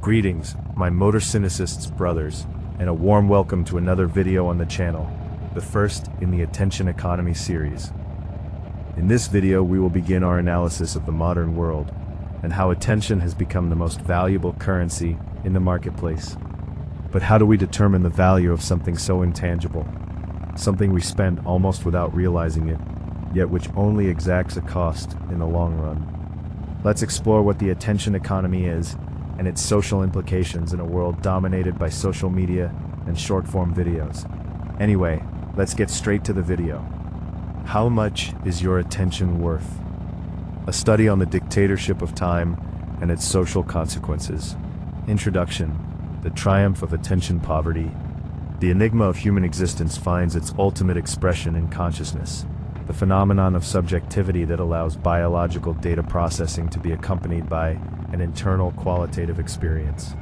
Greetings, my motor cynicists brothers, and a warm welcome to another video on the channel, the first in the Attention Economy series. In this video we will begin our analysis of the modern world, and how attention has become the most valuable currency in the marketplace. But how do we determine the value of something so intangible? Something we spend almost without realizing it, yet which only exacts a cost in the long run. Let's explore what the attention economy is, and its social implications in a world dominated by social media and short-form videos. Anyway, let's get straight to the video. How much is your attention worth? A study on the dictatorship of time and its social consequences. Introduction: the triumph of attention poverty. The enigma of human existence finds its ultimate expression in consciousness, the phenomenon of subjectivity that allows biological data processing to be accompanied by an internal qualitative experience.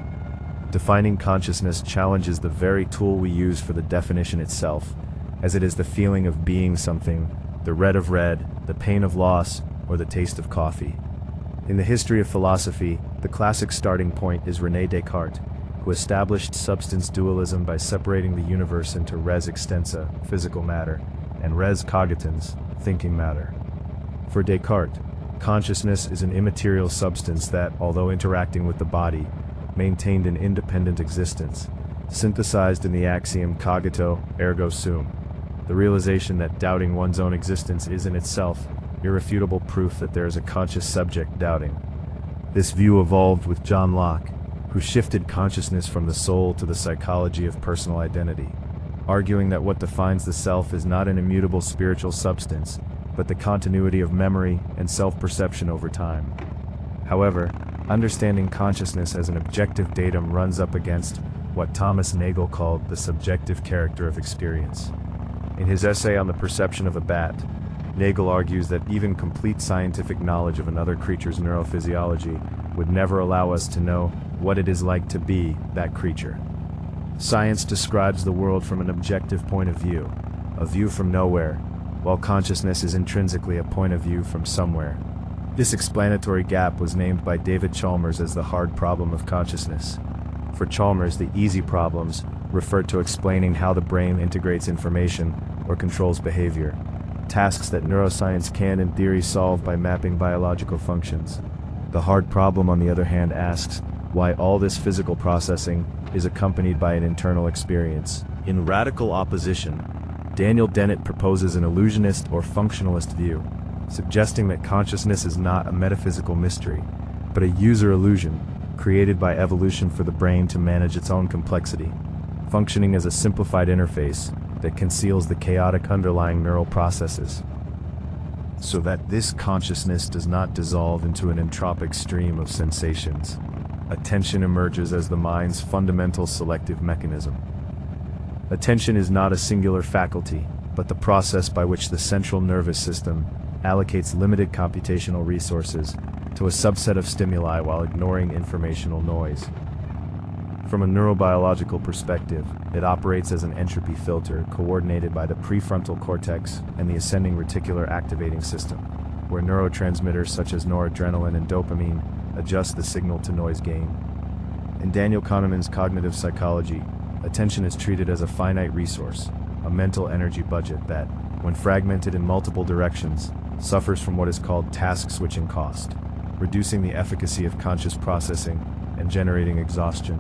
Defining consciousness challenges the very tool we use for the definition itself, as it is the feeling of being something, the red of red, the pain of loss, or the taste of coffee. In the history of philosophy, the classic starting point is René Descartes, who established substance dualism by separating the universe into res extensa, physical matter, and res cogitans, thinking matter. For Descartes, consciousness is an immaterial substance that, although interacting with the body, maintained an independent existence, synthesized in the axiom cogito ergo sum, the realization that doubting one's own existence is in itself irrefutable proof that there is a conscious subject doubting. This view evolved with John Locke, who shifted consciousness from the soul to the psychology of personal identity, arguing that what defines the self is not an immutable spiritual substance, but the continuity of memory and self-perception over time. However, understanding consciousness as an objective datum runs up against what Thomas Nagel called the subjective character of experience. In his essay on the perception of a bat, Nagel argues that even complete scientific knowledge of another creature's neurophysiology would never allow us to know what it is like to be that creature. Science describes the world from an objective point of view, a view from nowhere, while consciousness is intrinsically a point of view from somewhere. This explanatory gap was named by David Chalmers as the hard problem of consciousness. For Chalmers, the easy problems referred to explaining how the brain integrates information or controls behavior, tasks that neuroscience can in theory solve by mapping biological functions. The hard problem, on the other hand, asks why all this physical processing is accompanied by an internal experience. In radical opposition, Daniel Dennett proposes an illusionist or functionalist view, suggesting that consciousness is not a metaphysical mystery, but a user illusion created by evolution for the brain to manage its own complexity, functioning as a simplified interface that conceals the chaotic underlying neural processes, so that this consciousness does not dissolve into an entropic stream of sensations. Attention emerges as the mind's fundamental selective mechanism. Attention is not a singular faculty, but the process by which the central nervous system allocates limited computational resources to a subset of stimuli while ignoring informational noise. From a neurobiological perspective, it operates as an entropy filter coordinated by the prefrontal cortex and the ascending reticular activating system, where neurotransmitters such as noradrenaline and dopamine adjust the signal-to-noise gain. In Daniel Kahneman's cognitive psychology, attention is treated as a finite resource, a mental energy budget that, when fragmented in multiple directions, suffers from what is called task-switching cost, reducing the efficacy of conscious processing and generating exhaustion.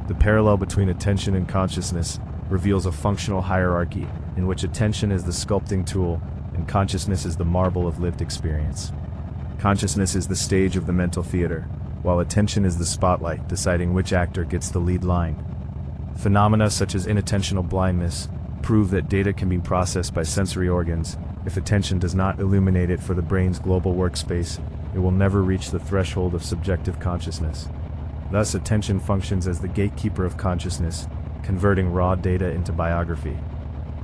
The parallel between attention and consciousness reveals a functional hierarchy in which attention is the sculpting tool and consciousness is the marble of lived experience. Consciousness is the stage of the mental theater, while attention is the spotlight deciding which actor gets the lead line. Phenomena such as inattentional blindness prove that data can be processed by sensory organs. If attention does not illuminate it for the brain's global workspace, it will never reach the threshold of subjective consciousness. Thus, attention functions as the gatekeeper of consciousness, converting raw data into biography.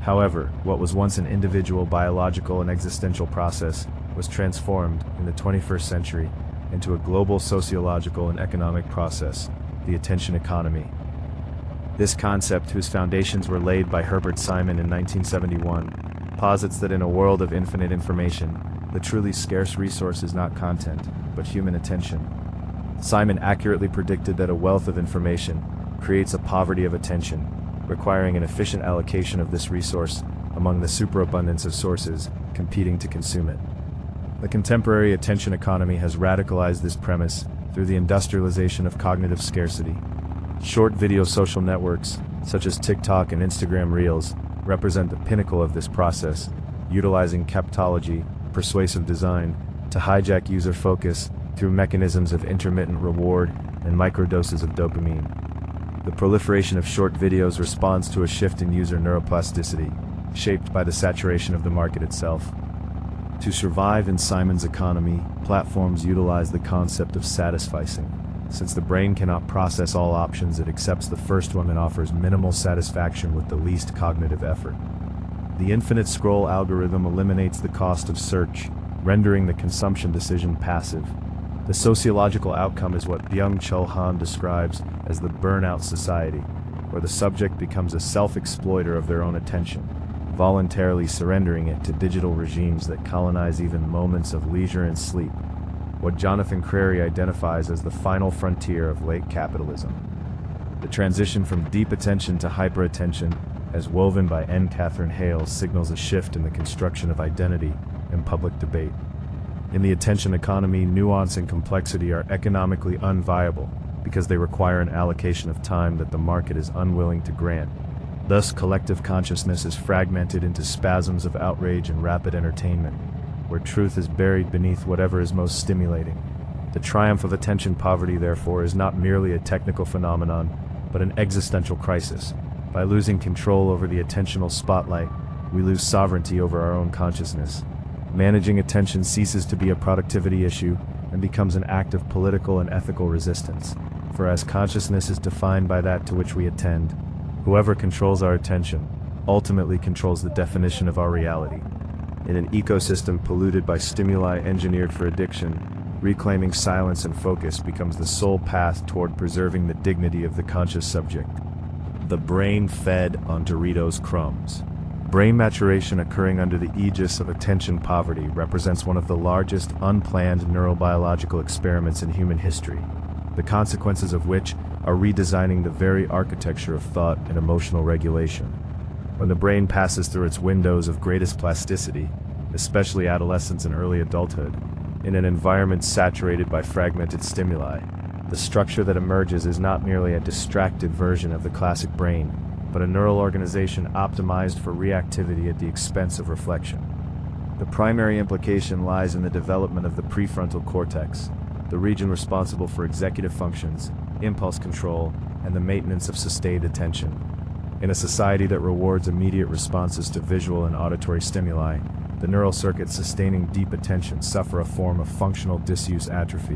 However, what was once an individual biological and existential process was transformed in the 21st century into a global sociological and economic process, the attention economy. This concept, whose foundations were laid by Herbert Simon in 1971, posits that in a world of infinite information, the truly scarce resource is not content, but human attention. Simon accurately predicted that a wealth of information creates a poverty of attention, requiring an efficient allocation of this resource among the superabundance of sources competing to consume it. The contemporary attention economy has radicalized this premise through the industrialization of cognitive scarcity. Short video social networks, such as TikTok and Instagram Reels, represent the pinnacle of this process, utilizing captology, persuasive design, to hijack user focus through mechanisms of intermittent reward and microdoses of dopamine. The proliferation of short videos responds to a shift in user neuroplasticity, shaped by the saturation of the market itself. To survive in Simon's economy, platforms utilize the concept of satisficing. Since the brain cannot process all options, it accepts the first one and offers minimal satisfaction with the least cognitive effort. The infinite scroll algorithm eliminates the cost of search, rendering the consumption decision passive. The sociological outcome is what Byung-Chul Han describes as the burnout society, where the subject becomes a self-exploiter of their own attention, voluntarily surrendering it to digital regimes that colonize even moments of leisure and sleep, what Jonathan Crary identifies as the final frontier of late capitalism. The transition from deep attention to hyperattention, as woven by N. Catherine Hale, signals a shift in the construction of identity and public debate. In the attention economy, nuance and complexity are economically unviable because they require an allocation of time that the market is unwilling to grant. Thus, collective consciousness is fragmented into spasms of outrage and rapid entertainment, where truth is buried beneath whatever is most stimulating. The triumph of attention poverty, therefore, is not merely a technical phenomenon, but an existential crisis. By losing control over the attentional spotlight, we lose sovereignty over our own consciousness. Managing attention ceases to be a productivity issue and becomes an act of political and ethical resistance. For as consciousness is defined by that to which we attend, whoever controls our attention ultimately controls the definition of our reality. In an ecosystem polluted by stimuli engineered for addiction, reclaiming silence and focus becomes the sole path toward preserving the dignity of the conscious subject. The brain fed on Doritos crumbs. Brain maturation occurring under the aegis of attention poverty represents one of the largest unplanned neurobiological experiments in human history, the consequences of which are redesigning the very architecture of thought and emotional regulation. When the brain passes through its windows of greatest plasticity, especially adolescence and early adulthood, in an environment saturated by fragmented stimuli, the structure that emerges is not merely a distracted version of the classic brain, but a neural organization optimized for reactivity at the expense of reflection. The primary implication lies in the development of the prefrontal cortex, the region responsible for executive functions, impulse control, and the maintenance of sustained attention. In a society that rewards immediate responses to visual and auditory stimuli, the neural circuits sustaining deep attention suffer a form of functional disuse atrophy,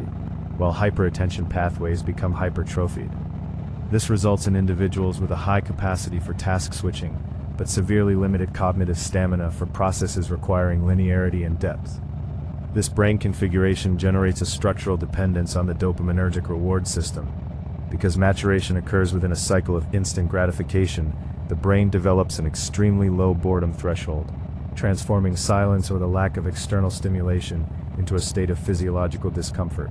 while hyperattention pathways become hypertrophied. This results in individuals with a high capacity for task switching, but severely limited cognitive stamina for processes requiring linearity and depth. This brain configuration generates a structural dependence on the dopaminergic reward system. Because maturation occurs within a cycle of instant gratification, the brain develops an extremely low boredom threshold, transforming silence or the lack of external stimulation into a state of physiological discomfort.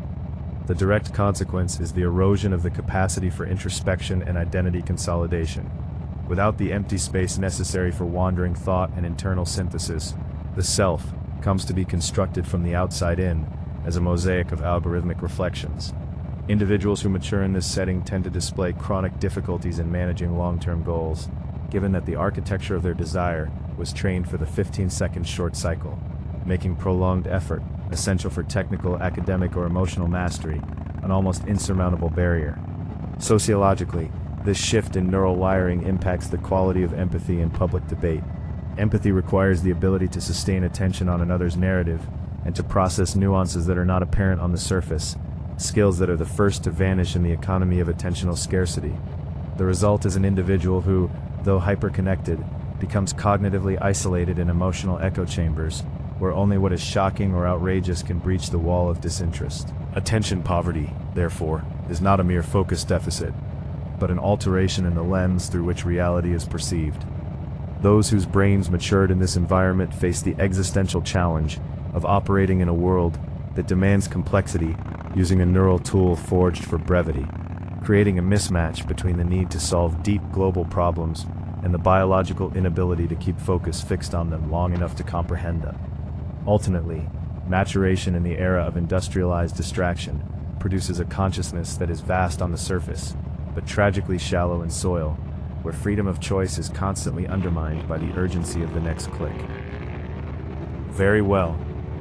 The direct consequence is the erosion of the capacity for introspection and identity consolidation. Without the empty space necessary for wandering thought and internal synthesis, the self comes to be constructed from the outside in as a mosaic of algorithmic reflections. Individuals who mature in this setting tend to display chronic difficulties in managing long-term goals, given that the architecture of their desire was trained for the 15-second short cycle, making prolonged effort, essential for technical, academic, or emotional mastery, an almost insurmountable barrier. Sociologically, this shift in neural wiring impacts the quality of empathy in public debate. Empathy requires the ability to sustain attention on another's narrative and to process nuances that are not apparent on the surface, skills that are the first to vanish in the economy of attentional scarcity. The result is an individual who, though hyperconnected, becomes cognitively isolated in emotional echo chambers, where only what is shocking or outrageous can breach the wall of disinterest. Attention poverty, therefore, is not a mere focus deficit, but an alteration in the lens through which reality is perceived. Those whose brains matured in this environment face the existential challenge of operating in a world that demands complexity using a neural tool forged for brevity, creating a mismatch between the need to solve deep global problems and the biological inability to keep focus fixed on them long enough to comprehend them. Ultimately, maturation in the era of industrialized distraction produces a consciousness that is vast on the surface, but tragically shallow in soil, where freedom of choice is constantly undermined by the urgency of the next click. Very well,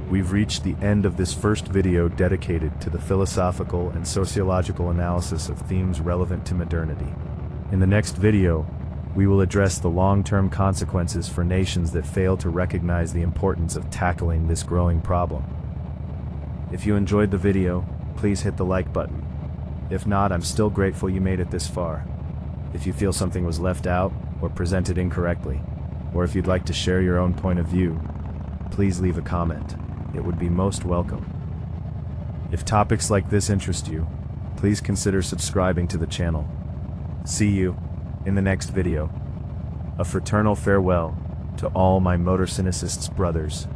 we've reached the end of this first video dedicated to the philosophical and sociological analysis of themes relevant to modernity. In the next video, we will address the long-term consequences for nations that fail to recognize the importance of tackling this growing problem. If you enjoyed the video, please hit the like button. If not, I'm still grateful you made it this far. If you feel something was left out or presented incorrectly, or if you'd like to share your own point of view, please leave a comment. It would be most welcome. If topics like this interest you, please consider subscribing to the channel. See you in the next video. A fraternal farewell to all my motor cynicists brothers.